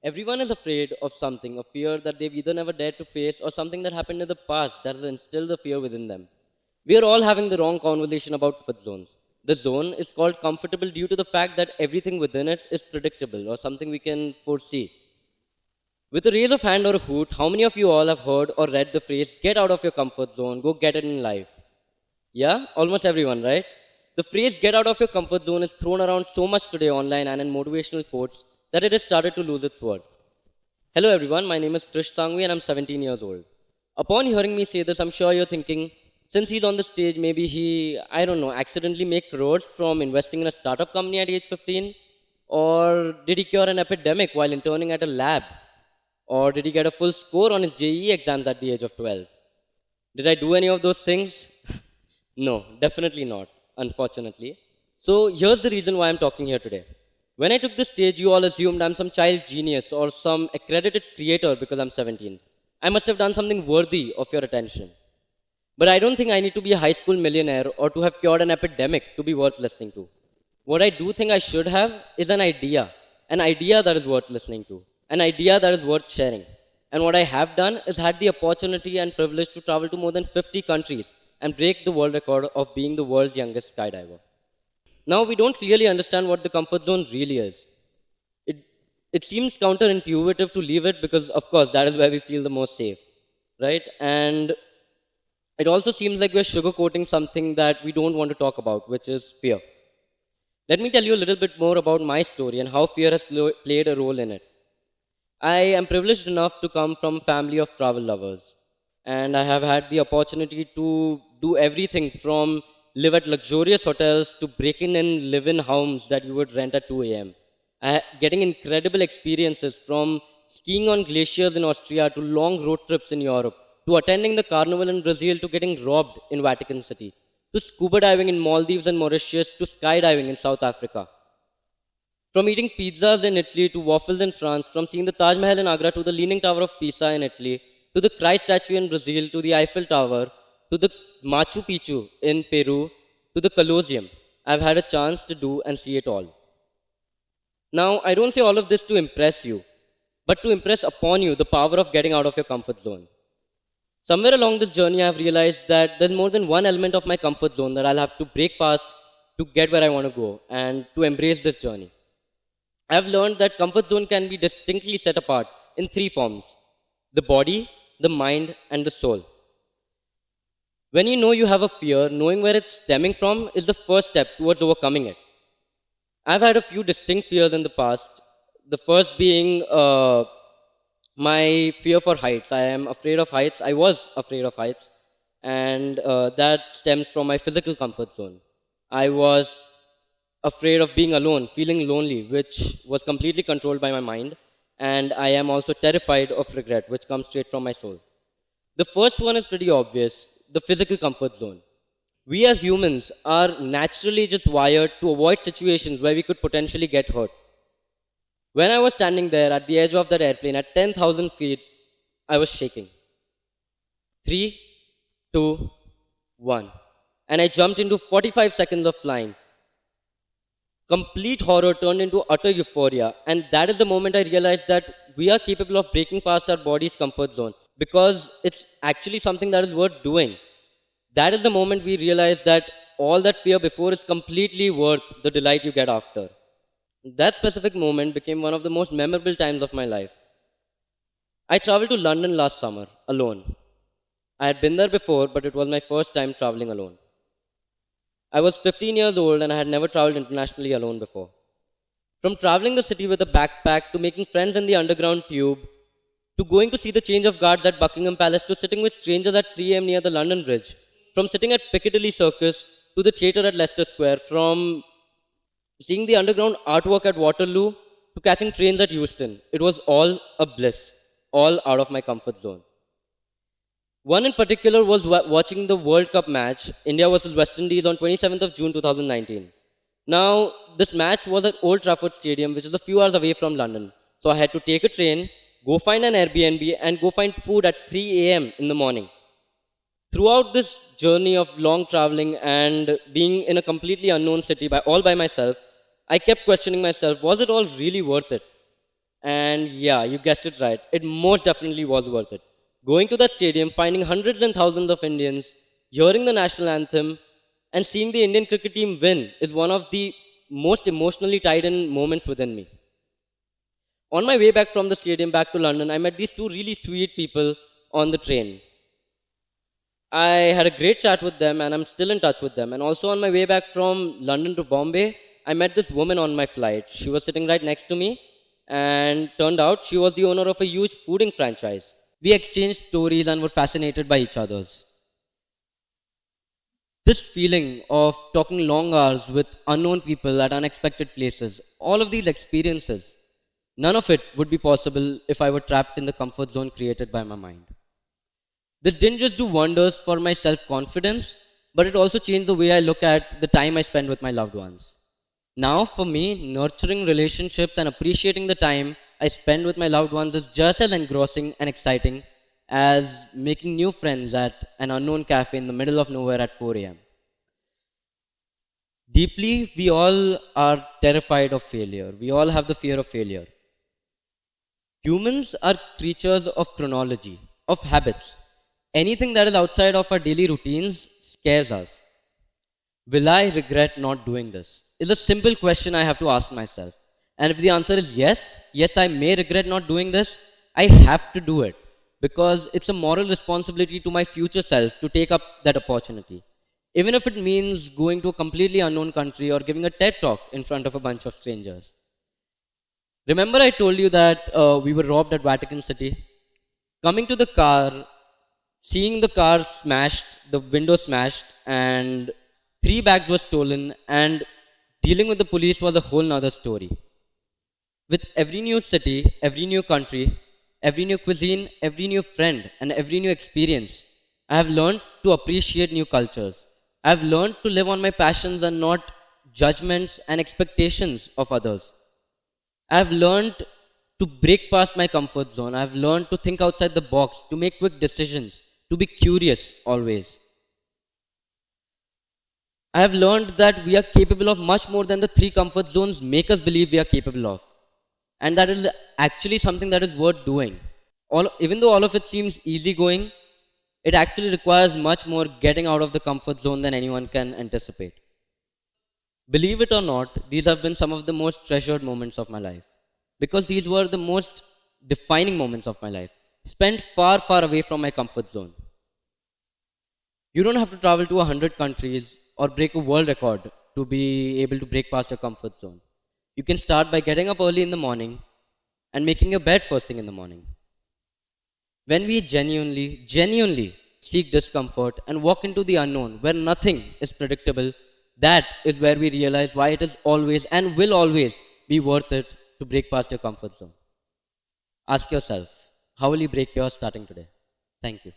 Everyone is afraid of something, a fear that they've either never dared to face or something that happened in the past that has instilled the fear within them. We are all having the wrong conversation about comfort zones. The zone is called comfortable due to the fact that everything within it is predictable or something we can foresee. With a raise of hand or a hoot, how many of you all have heard or read the phrase, get out of your comfort zone, go get it in life? Yeah, almost everyone, right? The phrase get out of your comfort zone is thrown around so much today online and in motivational quotes that it has started to lose its worth. Hello everyone, my name is Krish and I'm 17 years old. Upon hearing me say this, I'm sure you're thinking, since he's on the stage, maybe he, I don't know, accidentally make crores from investing in a startup company at age 15? Or did he cure an epidemic while interning at a lab? Or did he get a full score on his JEE exams at the age of 12? Did I do any of those things? No, definitely not, unfortunately. So here's the reason why I'm talking here today. When I took the stage, you all assumed I'm some child genius or some accredited creator because I'm 17. I must have done something worthy of your attention. But I don't think I need to be a high school millionaire or to have cured an epidemic to be worth listening to. What I do think I should have is an idea that is worth listening to, an idea that is worth sharing. And what I have done is had the opportunity and privilege to travel to more than 50 countries and break the world record of being the world's youngest skydiver. Now, we don't clearly understand what the comfort zone really is. It, it seems counterintuitive to leave it because, of course, that is where we feel the most safe, right? And it also seems like we're sugarcoating something that we don't want to talk about, which is fear. Let me tell you a little bit more about my story and how fear has played a role in it. I am privileged enough to come from a family of travel lovers, and I have had the opportunity to do everything from live at luxurious hotels to break in and live in homes that you would rent at 2 a.m. Getting incredible experiences from skiing on glaciers in Austria to long road trips in Europe to attending the carnival in Brazil to getting robbed in Vatican City to scuba diving in Maldives and Mauritius to skydiving in South Africa. From eating pizzas in Italy to waffles in France, from seeing the Taj Mahal in Agra to the Leaning Tower of Pisa in Italy, to the Christ statue in Brazil, to the Eiffel Tower, to the Machu Picchu in Peru, to the Colosseum, I've had a chance to do and see it all. Now, I don't say all of this to impress you, but to impress upon you the power of getting out of your comfort zone. Somewhere along this journey, I've realized that there's more than one element of my comfort zone that I'll have to break past to get where I want to go and to embrace this journey. I've learned that comfort zone can be distinctly set apart in three forms: the body, the mind, and the soul. When you know you have a fear, knowing where it's stemming from is the first step towards overcoming it. I've had a few distinct fears in the past. The first being my fear for heights. I am afraid of heights. I was afraid of heights, and that stems from my physical comfort zone. I was afraid of being alone, feeling lonely, which was completely controlled by my mind. And I am also terrified of regret, which comes straight from my soul. The first one is pretty obvious: the physical comfort zone. We as humans are naturally just wired to avoid situations where we could potentially get hurt. When I was standing there at the edge of that airplane at 10,000 feet, I was shaking. Three, two, one. And I jumped into 45 seconds of flying. Complete horror turned into utter euphoria. And that is the moment I realized that we are capable of breaking past our body's comfort zone because it's actually something that is worth doing. That is the moment we realize that all that fear before is completely worth the delight you get after. That specific moment became one of the most memorable times of my life. I traveled to London last summer alone. I had been there before, but it was my first time traveling alone. I was 15 years old and I had never traveled internationally alone before. From traveling the city with a backpack to making friends in the underground tube to going to see the change of guards at Buckingham Palace to sitting with strangers at 3 a.m. near the London Bridge, from sitting at Piccadilly Circus to the theatre at Leicester Square, from seeing the underground artwork at Waterloo to catching trains at Euston. It was all a bliss, all out of my comfort zone. One in particular was watching the World Cup match, India versus West Indies, on 27th of June 2019. Now, this match was at Old Trafford Stadium, which is a few hours away from London. So I had to take a train, go find an Airbnb, and go find food at 3 a.m. in the morning. Throughout this journey of long traveling and being in a completely unknown city all by myself, I kept questioning myself, was it all really worth it? And yeah, you guessed it right. It most definitely was worth it. Going to that stadium, finding hundreds and thousands of Indians, hearing the national anthem, and seeing the Indian cricket team win is one of the most emotionally tied in moments within me. On my way back from the stadium back to London, I met these two really sweet people on the train. I had a great chat with them and I'm still in touch with them. And also on my way back from London to Bombay, I met this woman on my flight. She was sitting right next to me and turned out she was the owner of a huge fooding franchise. We exchanged stories and were fascinated by each other's. This feeling of talking long hours with unknown people at unexpected places, all of these experiences, none of it would be possible if I were trapped in the comfort zone created by my mind. This didn't just do wonders for my self confidence, but it also changed the way I look at the time I spend with my loved ones. Now, for me, nurturing relationships and appreciating the time I spend with my loved ones is just as engrossing and exciting as making new friends at an unknown cafe in the middle of nowhere at 4 a.m. Deeply, we all are terrified of failure. We all have the fear of failure. Humans are creatures of chronology, of habits. Anything that is outside of our daily routines scares us. Will I regret not doing this? Is a simple question I have to ask myself. And if the answer is yes, yes, I may regret not doing this, I have to do it because it's a moral responsibility to my future self to take up that opportunity. Even if it means going to a completely unknown country or giving a TED talk in front of a bunch of strangers. Remember, I told you that we were robbed at Vatican City? Coming to the car, seeing the car smashed, the window smashed, and 3 bags were stolen, and dealing with the police was a whole nother story. With every new city, every new country, every new cuisine, every new friend, and every new experience, I have learned to appreciate new cultures. I have learned to live on my passions and not judgments and expectations of others. I have learned to break past my comfort zone. I have learned to think outside the box, to make quick decisions, to be curious always. I have learned that we are capable of much more than the 3 comfort zones make us believe we are capable of. And that is actually something that is worth doing. Even though all of it seems easygoing, it actually requires much more getting out of the comfort zone than anyone can anticipate. Believe it or not, these have been some of the most treasured moments of my life. Because these were the most defining moments of my life. Spent far, far away from my comfort zone. You don't have to travel to 100 countries or break a world record to be able to break past your comfort zone. You can start by getting up early in the morning and making your bed first thing in the morning. When we genuinely seek discomfort and walk into the unknown where nothing is predictable, that is where we realize why it is always and will always be worth it to break past your comfort zone. Ask yourself, how will you break yours starting today? Thank you.